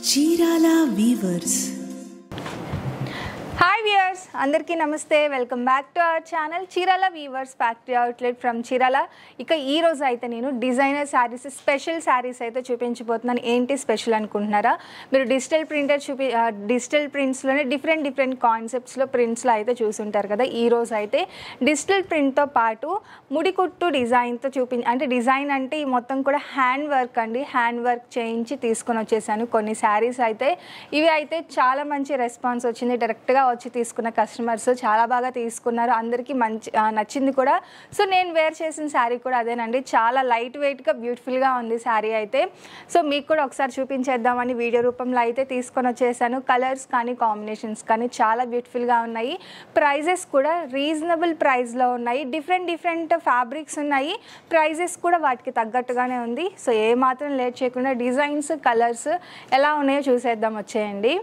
Chirala weavers. Hi viewers, అందరికీ నమస్తే. Welcome back to our channel Chirala weavers factory outlet from Chirala. ఇక ఈ రోజు అయితే నేను డిజైనర్ శారీస్, స్పెషల్ శారీస్ అయితే చూపించబోతున్నాను. ఏంటి స్పెషల్ అనుకుంటున్నారా? మీరు డిజిటల్ ప్రింట్స్లోనే డిఫరెంట్ కాన్సెప్ట్స్లో ప్రింట్స్లో అయితే చూసుంటారు కదా. ఈ రోజు అయితే డిజిటల్ ప్రింట్తో పాటు ముడికుట్టు డిజైన్తో అంటే డిజైన్ అంటే ఈ మొత్తం కూడా హ్యాండ్ వర్క్ అండి. హ్యాండ్ వర్క్ చేయించి తీసుకొని వచ్చేసాను కొన్ని శారీస్ అయితే. ఇవి అయితే చాలా మంచి రెస్పాన్స్ వచ్చింది. డైరెక్ట్గా వచ్చి తీసుకున్న కస్టమర్స్ చాలా బాగా తీసుకున్నారు, అందరికీ మంచి నచ్చింది కూడా. సో నేను వేర్ చేసిన శారీ కూడా అదేనండి. చాలా లైట్ వెయిట్గా బ్యూటిఫుల్గా ఉంది శారీ అయితే. సో మీకు కూడా ఒకసారి చూపించేద్దామని వీడియో రూపంలో అయితే తీసుకొని వచ్చేసాను. కలర్స్ కానీ కాంబినేషన్స్ కానీ చాలా బ్యూటిఫుల్గా ఉన్నాయి. ప్రైజెస్ కూడా రీజనబుల్ ప్రైస్లో ఉన్నాయి. డిఫరెంట్ ఫ్యాబ్రిక్స్ ఉన్నాయి. ప్రైజెస్ కూడా వాటికి తగ్గట్టుగానే ఉంది. సో ఏమాత్రం లేట్ చేయకుండా డిజైన్స్, కలర్స్ ఎలా ఉన్నాయో చూసేద్దాం, వచ్చేయండి.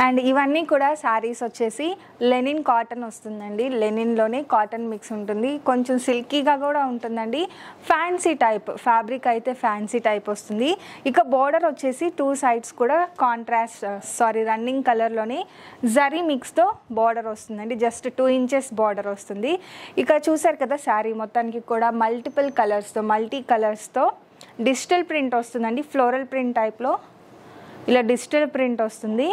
అండ్ ఇవన్నీ కూడా శారీస్ వచ్చేసి లెనిన్ కాటన్ వస్తుందండి. లెనిన్లోనే కాటన్ మిక్స్ ఉంటుంది, కొంచెం సిల్కీగా కూడా ఉంటుందండి. ఫ్యాన్సీ టైప్ ఫ్యాబ్రిక్ అయితే ఫ్యాన్సీ టైప్ వస్తుంది. ఇక బోర్డర్ వచ్చేసి టూ సైడ్స్ కూడా రన్నింగ్ కలర్లోనే జరీ మిక్స్తో బోర్డర్ వస్తుందండి. జస్ట్ 2 ఇంచెస్ బోర్డర్ వస్తుంది. ఇక చూసారు కదా, శారీ మొత్తానికి కూడా మల్టీ కలర్స్తో డిజిటల్ ప్రింట్ వస్తుందండి. ఫ్లోరల్ ప్రింట్ టైప్లో ఇలా డిజిటల్ ప్రింట్ వస్తుంది.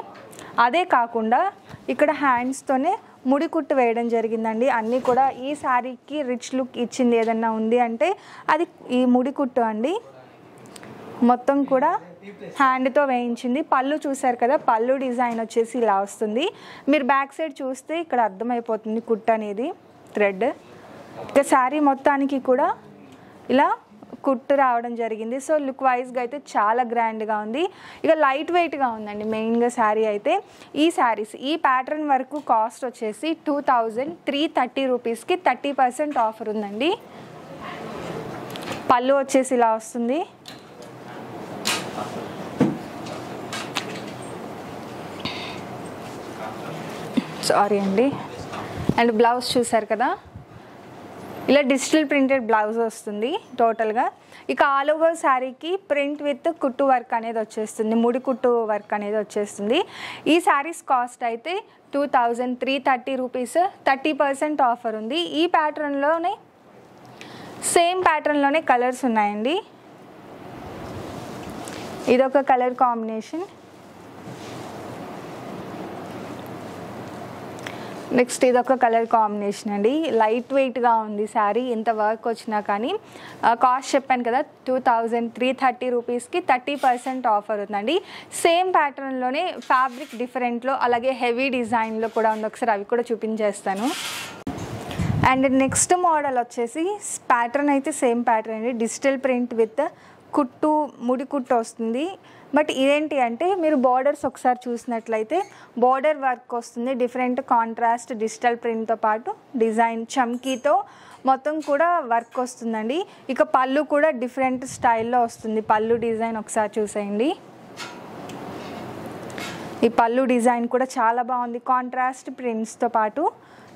అదే కాకుండా ఇక్కడ హ్యాండ్స్తోనే ముడి కుట్టు వేయడం జరిగిందండి. అన్నీ కూడా ఈ శారీకి రిచ్ లుక్ ఇచ్చింది ఏదన్నా ఉంది అంటే అది ఈ ముడి కుట్టు అండి. మొత్తం కూడా హ్యాండ్తో వేయించింది. పళ్ళు చూసారు కదా, పళ్ళు డిజైన్ వచ్చేసి ఇలా వస్తుంది. మీరు బ్యాక్ సైడ్ చూస్తే ఇక్కడ అర్థమైపోతుంది కుట్టు అనేది, థ్రెడ్. ఇక శారీ మొత్తానికి కూడా ఇలా కుట్టు రావడం జరిగింది. సో లుక్ వైజ్గా అయితే చాలా గ్రాండ్గా ఉంది. ఇక లైట్ వెయిట్గా ఉందండి మెయిన్గా శారీ అయితే. ఈ శారీస్ ఈ ప్యాటర్న్ వరకు కాస్ట్ వచ్చేసి 2330 రూపీస్కి 30% ఆఫర్ ఉందండి. పళ్ళు వచ్చేసి ఇలా వస్తుంది. సారీ అండి. అండ్ బ్లౌజ్ చూసారు కదా, ఇలా డిజిటల్ ప్రింటెడ్ బ్లౌజ్ వస్తుంది టోటల్గా. ఇక ఆల్ ఓవర్ శారీకి ప్రింట్ విత్ కుట్టు వర్క్ అనేది వచ్చేస్తుంది, ముడి కుట్టు వర్క్ అనేది వచ్చేస్తుంది. ఈ శారీస్ కాస్ట్ అయితే 2330 రూపీస్, 30% ఆఫర్ ఉంది. ఈ ప్యాటర్న్లోనే సేమ్ ప్యాటర్న్లోనే కలర్స్ ఉన్నాయండి. ఇదొక కలర్ కాంబినేషన్. నెక్స్ట్ ఇదొక కలర్ కాంబినేషన్ అండి. లైట్ వెయిట్గా ఉంది శారీ, ఇంత వర్క్ వచ్చినా కానీ. కాస్ట్ చెప్పాను కదా 2330 రూపీస్కి 30% ఆఫర్ ఉందండి. సేమ్ ప్యాటర్న్లోనే ఫ్యాబ్రిక్ డిఫరెంట్లో అలాగే హెవీ డిజైన్లో కూడా ఉంది. ఒకసారి అవి కూడా చూపించేస్తాను. అండ్ నెక్స్ట్ మోడల్ వచ్చేసి ప్యాటర్న్ అయితే సేమ్ ప్యాటర్న్ అండి. డిజిటల్ ప్రింట్ విత్ కుట్టు, ముడి కుట్టు వస్తుంది. బట్ ఇదేంటి అంటే మీరు బోర్డర్స్ ఒకసారి చూసినట్లయితే బోర్డర్ వర్క్ వస్తుంది. డిఫరెంట్ కాంట్రాస్ట్ డిజిటల్ ప్రింట్తో పాటు డిజైన్ చమ్కీతో మొత్తం కూడా వర్క్ వస్తుందండి. ఇక పళ్ళు కూడా డిఫరెంట్ స్టైల్లో వస్తుంది. పళ్ళు డిజైన్ ఒకసారి చూసేయండి. ఈ పళ్ళు డిజైన్ కూడా చాలా బాగుంది. కాంట్రాస్ట్ ప్రింట్స్తో పాటు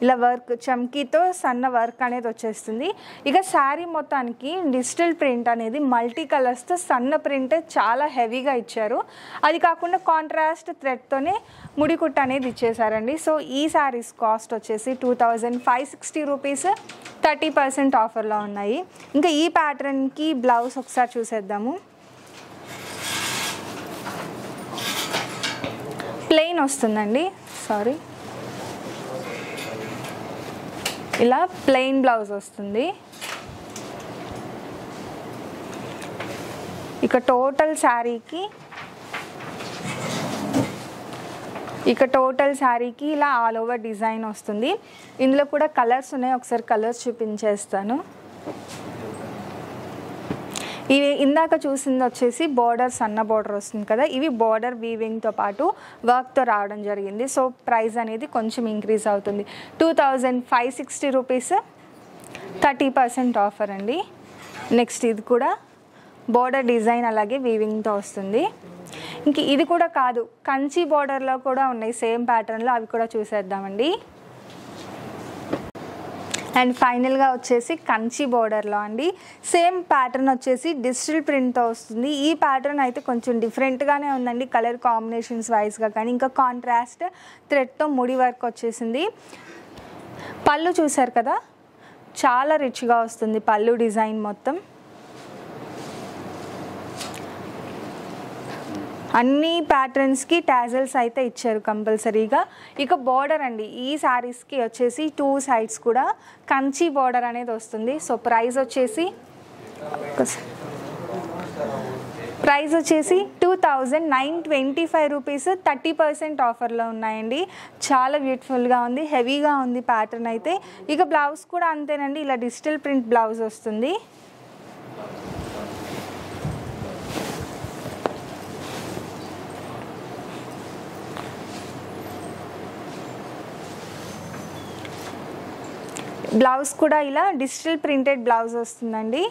ఇలా వర్క్ చమ్కీతో సన్న వర్క్ అనేది వచ్చేస్తుంది. ఇక శారీ మొత్తానికి డిజిటల్ ప్రింట్ అనేది మల్టీ కలర్స్తో సన్న ప్రింట్ చాలా హెవీగా ఇచ్చారు. అది కాకుండా కాంట్రాస్ట్ థ్రెడ్తోనే ముడికుట్టు అనేది ఇచ్చేసారండి. సో ఈ శారీస్ కాస్ట్ వచ్చేసి 2560 రూపీస్, 30% ఆఫర్లో ఉన్నాయి. ఇంకా ఈ ప్యాటర్న్కి బ్లౌజ్ ఒకసారి చూసేద్దాము. ప్లెయిన్ వస్తుందండి, ఇలా ప్లెయిన్ బ్లౌజ్ వస్తుంది. ఇక టోటల్ శారీకి ఇలా ఆల్ ఓవర్ డిజైన్ వస్తుంది. ఇందులో కూడా కలర్స్ ఉన్నాయి, ఒకసారి కలర్స్ చూపించేస్తాను. ఇవి ఇందాక చూసింది వచ్చేసి బోర్డర్, సన్న బోర్డర్ వస్తుంది కదా, ఇవి బోర్డర్ వీవింగ్తో పాటు వర్క్తో రావడం జరిగింది. సో ప్రైస్ అనేది కొంచెం ఇంక్రీజ్ అవుతుంది. 2560 రూపీస్, 30% ఆఫర్ అండి. నెక్స్ట్ ఇది కూడా బోర్డర్ డిజైన్ అలాగే వీవింగ్తో వస్తుంది. ఇంక ఇది కూడా కాదు, కంచి బోర్డర్లో కూడా ఉన్నాయి సేమ్ ప్యాటర్న్లో, అవి కూడా చూసేద్దామండి. అండ్ ఫైనల్గా వచ్చేసి కంచి బోర్డర్లో అండి. సేమ్ ప్యాటర్న్ వచ్చేసి డిజిటల్ ప్రింట్తో వస్తుంది. ఈ ప్యాటర్న్ అయితే కొంచెం డిఫరెంట్గానే ఉందండి, కలర్ కాంబినేషన్స్ వైజ్గా కానీ. ఇంకా కాంట్రాస్ట్ థ్రెడ్తో ముడి వర్క్ వచ్చేసింది. పళ్ళు చూసారు కదా, చాలా రిచ్గా వస్తుంది పళ్ళు డిజైన్ మొత్తం. అన్ని ప్యాటర్న్స్కి టాజల్స్ అయితే ఇచ్చారు కంపల్సరీగా. ఇక బోర్డర్ అండి, ఈ శారీస్కి వచ్చేసి 2 సైడ్స్ కూడా కంచి బోర్డర్ అనేది వస్తుంది. సో ప్రైస్ వచ్చేసి 2925 రూపీస్. 30% ఆఫర్లో ఉన్నాయండి. చాలా బ్యూటిఫుల్గా ఉంది, హెవీగా ఉంది ప్యాటర్న్ అయితే. ఇక బ్లౌజ్ కూడా అంతేనండి, ఇలా డిజిటల్ ప్రింట్ బ్లౌజ్ వస్తుంది. బ్లౌజ్ కూడా ఇలా డిజిటల్ ప్రింటెడ్ బ్లౌజ్ వస్తుందండి.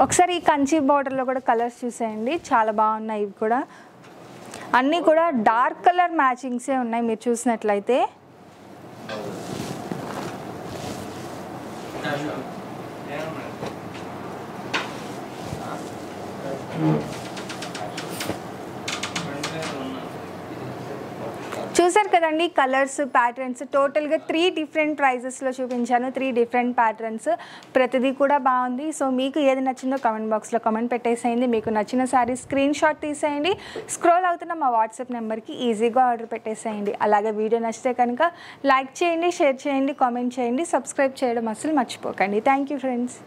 ఒకసారి ఈ కంచి బోర్డర్లో కూడా కలర్స్ చూసేయండి, చాలా బాగున్నాయి. ఇవి కూడా అన్నీ కూడా డార్క్ కలర్ మ్యాచింగ్సే ఉన్నాయి మీరు చూసినట్లయితే. చూసారు కదండి కలర్స్, ప్యాటర్న్స్. టోటల్గా 3 డిఫరెంట్ ప్రైజెస్లో చూపించాను, 3 డిఫరెంట్ ప్యాటర్న్స్. ప్రతిదీ కూడా బాగుంది. సో మీకు ఏది నచ్చిందో కామెంట్ బాక్స్లో కామెంట్ పెట్టేసేయండి. మీకు నచ్చిన శారీ స్క్రీన్ షాట్ తీసేయండి, స్క్రోల్ అవుతున్న మా వాట్సాప్ నెంబర్కి ఈజీగా ఆర్డర్ పెట్టేసేయండి. అలాగే వీడియో నచ్చితే కనుక లైక్ చేయండి, షేర్ చేయండి, కామెంట్ చేయండి, సబ్స్క్రైబ్ చేయడం అసలు మర్చిపోకండి. Thank you friends.